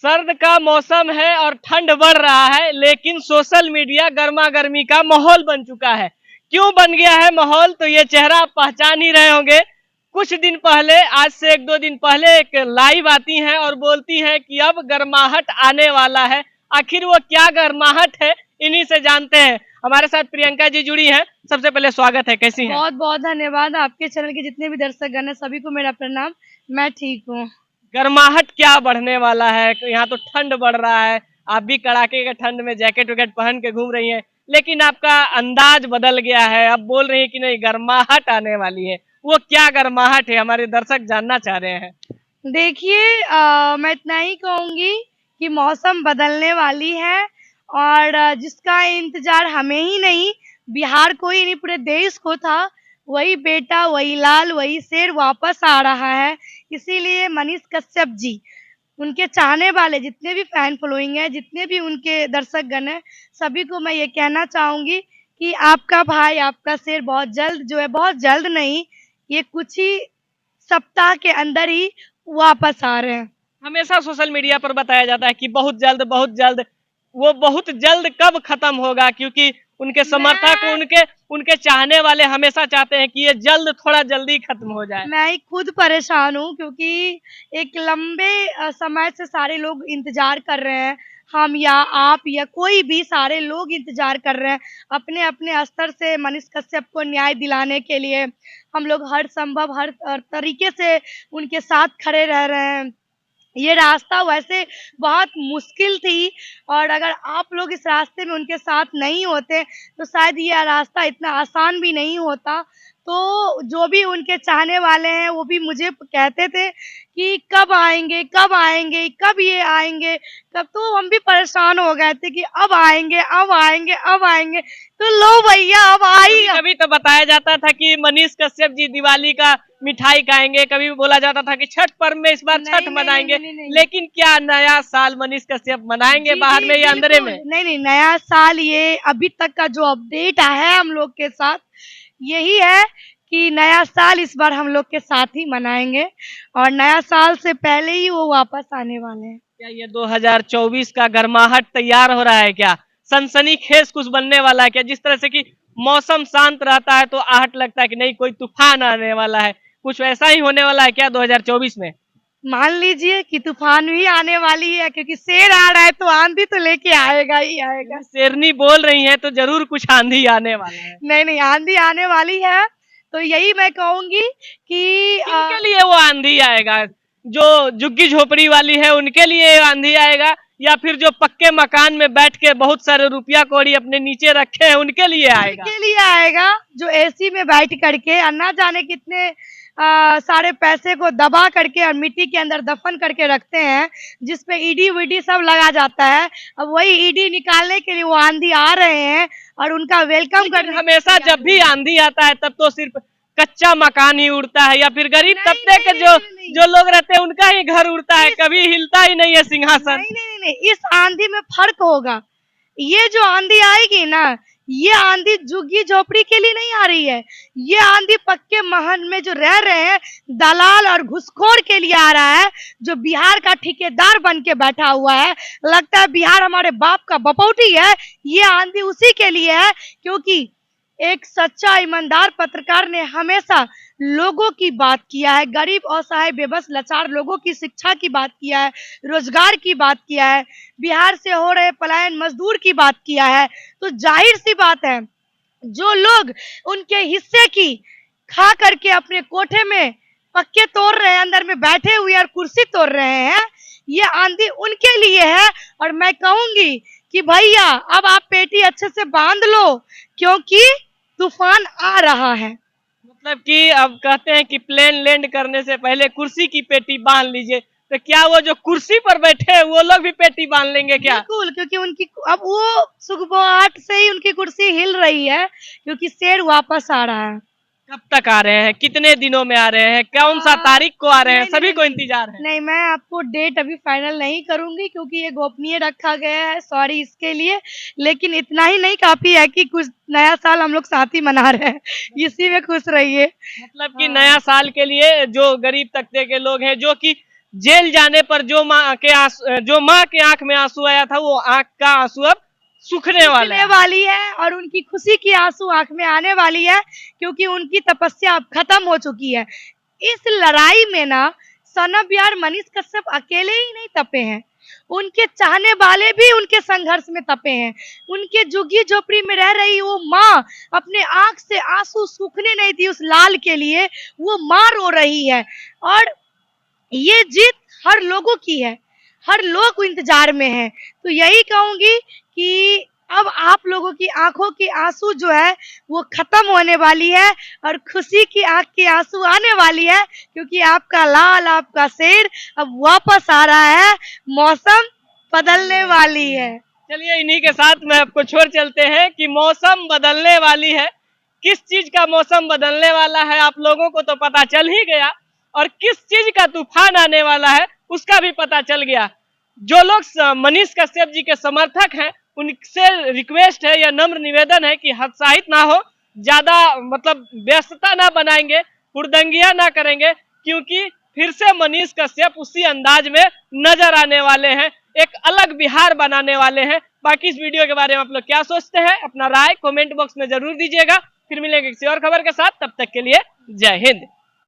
सर्द का मौसम है और ठंड बढ़ रहा है, लेकिन सोशल मीडिया गर्मा गर्मी का माहौल बन चुका है। क्यों बन गया है माहौल, तो ये चेहरा आप पहचान ही रहे होंगे। कुछ दिन पहले, आज से एक दो दिन पहले एक लाइव आती हैं और बोलती हैं कि अब गर्माहट आने वाला है। आखिर वो क्या गर्माहट है, इन्हीं से जानते हैं। हमारे साथ प्रियंका जी जुड़ी हैं। सबसे पहले स्वागत है, कैसी हैं? बहुत बहुत धन्यवाद। आपके चैनल के जितने भी दर्शकगण हैं सभी को मेरा प्रणाम। मैं ठीक हूँ। गर्माहट क्या बढ़ने वाला है? यहाँ तो ठंड बढ़ रहा है, आप भी कड़ाके के ठंड में जैकेट वैकेट पहन के घूम रही हैं, लेकिन आपका अंदाज बदल गया है। अब बोल रही है कि नहीं, गर्माहट आने वाली है। वो क्या गर्माहट है, हमारे दर्शक जानना चाह रहे हैं। देखिए, मैं इतना ही कहूँगी कि मौसम बदलने वाली है और जिसका इंतजार हमें ही नहीं, बिहार को ही नहीं, पूरे देश को था, वही बेटा, वही लाल, वही शेर वापस आ रहा है। इसीलिए मनीष कश्यप जी, उनके चाहने वाले जितने भी फैन फॉलोइंग है, जितने भी उनके दर्शकगण हैं, सभी को मैं ये कहना चाहूँगी कि आपका भाई, आपका शेर बहुत जल्द जो है, बहुत जल्द नहीं, ये कुछ ही सप्ताह के अंदर ही वापस आ रहे हैं। हमेशा सोशल मीडिया पर बताया जाता है कि बहुत जल्द, बहुत जल्द। वो बहुत जल्द कब खत्म होगा? क्योंकि उनके समर्थक, उनके उनके चाहने वाले हमेशा चाहते हैं कि ये जल्द, थोड़ा जल्दी खत्म हो जाए। मैं ही खुद परेशान हूँ क्योंकि एक लंबे समय से सारे लोग इंतजार कर रहे हैं। हम या आप या कोई भी, सारे लोग इंतजार कर रहे हैं अपने अपने स्तर से मनीष कश्यप को न्याय दिलाने के लिए। हम लोग हर संभव, हर तरीके से उनके साथ खड़े रह रहे हैं। ये रास्ता वैसे बहुत मुश्किल थी और अगर आप लोग इस रास्ते में उनके साथ नहीं होते तो शायद ये रास्ता इतना आसान भी नहीं होता। तो जो भी उनके चाहने वाले हैं वो भी मुझे कहते थे कि कब आएंगे, कब आएंगे, कब ये आएंगे, कब। तो हम भी परेशान हो गए थे कि अब आएंगे, अब आएंगे, अब आएंगे। तो लो भैया, अब आई। कभी तो बताया जाता था कि मनीष कश्यप जी दिवाली का मिठाई खाएंगे, कभी बोला जाता था कि छठ पर्व में इस बार छठ मनाएंगे। लेकिन क्या नया साल मनीष कश्यप मनाएंगे बाहर में या अंदर में? नहीं, नया साल ये अभी तक का जो अपडेट है हम लोग के साथ यही है कि नया साल इस बार हम लोग के साथ ही मनाएंगे और नया साल से पहले ही वो वापस आने वाले हैं। क्या ये 2024 का गर्माहट तैयार हो रहा है? क्या सनसनीखेज कुछ बनने वाला है क्या? जिस तरह से कि मौसम शांत रहता है तो आहट लगता है कि नहीं, कोई तूफान आने वाला है, कुछ ऐसा ही होने वाला है क्या 2024 में? मान लीजिए कि तूफान भी आने वाली है क्योंकि शेर आ रहा है तो आंधी तो लेके आएगा ही आएगा। शेरनी बोल रही है तो जरूर कुछ आंधी आने वाला है। नहीं, आंधी आने वाली है। तो यही मैं कहूंगी कि किनके लिए वो आंधी आएगा? जो झुग्गी झोपड़ी वाली है उनके लिए आंधी आएगा, या फिर जो पक्के मकान में बैठ के बहुत सारे रुपया कौड़ी अपने नीचे रखे हैं उनके लिए आएगा? उनके लिए आएगा जो एसी में बैठ करके ना जाने कितने सारे पैसे को दबा करके और मिट्टी के अंदर दफन करके रखते हैं, जिसपे ईडी वीडी सब लगा जाता है। अब वही ईडी निकालने के लिए वो आंधी आ रहे हैं और उनका वेलकम करने। हमेशा जब भी आंधी आता है तब तो सिर्फ कच्चा मकान ही उड़ता है, या फिर गरीब तबके के जो लोग रहते हैं उनका ही घर उड़ता है, कभी हिलता ही नहीं है सिंहासन। नहीं, इस आंधी में फर्क होगा। ये जो आंधी आएगी ना, ये आंधी झुग्गी झोपड़ी के लिए नहीं आ रही है। ये आंधी पक्के महल में जो रह रहे हैं दलाल और घुसखोर के लिए आ रहा है, जो बिहार का ठेकेदार बन के बैठा हुआ है, लगता है बिहार हमारे बाप का बपौटी है। ये आंधी उसी के लिए है क्योंकि एक सच्चा ईमानदार पत्रकार ने हमेशा लोगों की बात किया है, गरीब असहाय बेबस लाचार लोगों की शिक्षा की बात किया है, रोजगार की बात किया है, बिहार से हो रहे पलायन मजदूर की बात किया है। तो जाहिर सी बात है, जो लोग उनके हिस्से की खा करके अपने कोठे में पक्के तोड़ रहे हैं, अंदर में बैठे हुए और कुर्सी तोड़ रहे हैं, ये आंधी उनके लिए है। और मैं कहूंगी कि भैया अब आप पेटी अच्छे से बांध लो क्योंकि तूफान आ रहा है। मतलब कि अब कहते हैं कि प्लेन लैंड करने से पहले कुर्सी की पेटी बांध लीजिए, तो क्या वो जो कुर्सी पर बैठे हैं वो लोग भी पेटी बांध लेंगे क्या? बिल्कुल, क्योंकि उनकी अब वो सुगबुगाहट से ही उनकी कुर्सी हिल रही है क्योंकि शेर वापस आ रहा है। कब तक आ रहे हैं, कितने दिनों में आ रहे हैं, कौन सा तारीख को आ रहे हैं? सभी को इंतजार है। नहीं, मैं आपको डेट अभी फाइनल नहीं करूंगी क्योंकि ये गोपनीय रखा गया है, सॉरी इसके लिए। लेकिन इतना ही नहीं काफी है कि कुछ नया साल हम लोग साथ ही मना रहे हैं, इसी में खुश रहिए। मतलब कि नया साल के लिए जो गरीब तबके के लोग हैं, जो कि जेल जाने पर जो माँ के आंख में आंसू आया था, वो आंख का आंसू अब सूखने वाली है और उनकी खुशी की आंसू आंख में आने वाली है, क्योंकि उनकी तपस्या अब खत्म हो चुकी है। इस लड़ाई में ना सनम यार मनीष कश्यप अकेले ही नहीं तपे हैं, उनके चाहने वाले भी उनके संघर्ष में तपे हैं। उनके झुग्गी झोपड़ी में रह रही वो माँ अपने आंख से आंसू सूखने नहीं दी उस लाल के लिए, वो माँ रो रही है। और ये जीत हर लोगों की है, हर लोग इंतजार में है। तो यही कहूंगी कि अब आप लोगों की आंखों की आंसू जो है वो खत्म होने वाली है और खुशी की आंख की आंसू आने वाली है, क्योंकि आपका लाल, आपका शेर अब वापस आ रहा है। मौसम बदलने वाली है। चलिए इन्हीं के साथ मैं आपको छोड़ चलते हैं कि मौसम बदलने वाली है। किस चीज का मौसम बदलने वाला है आप लोगों को तो पता चल ही गया, और किस चीज का तूफान आने वाला है उसका भी पता चल गया। जो लोग मनीष कश्यप जी के समर्थक हैं, उनसे रिक्वेस्ट है या नम्र निवेदन है कि हतोत्साहित ना हो, ज्यादा मतलब व्यस्तता ना बनाएंगे, हुड़दंगियां ना करेंगे, क्योंकि फिर से मनीष कश्यप उसी अंदाज में नजर आने वाले हैं, एक अलग बिहार बनाने वाले हैं। बाकी इस वीडियो के बारे में आप लोग क्या सोचते हैं, अपना राय कमेंट बॉक्स में जरूर दीजिएगा। फिर मिलेंगे किसी और खबर के साथ, तब तक के लिए जय हिंद।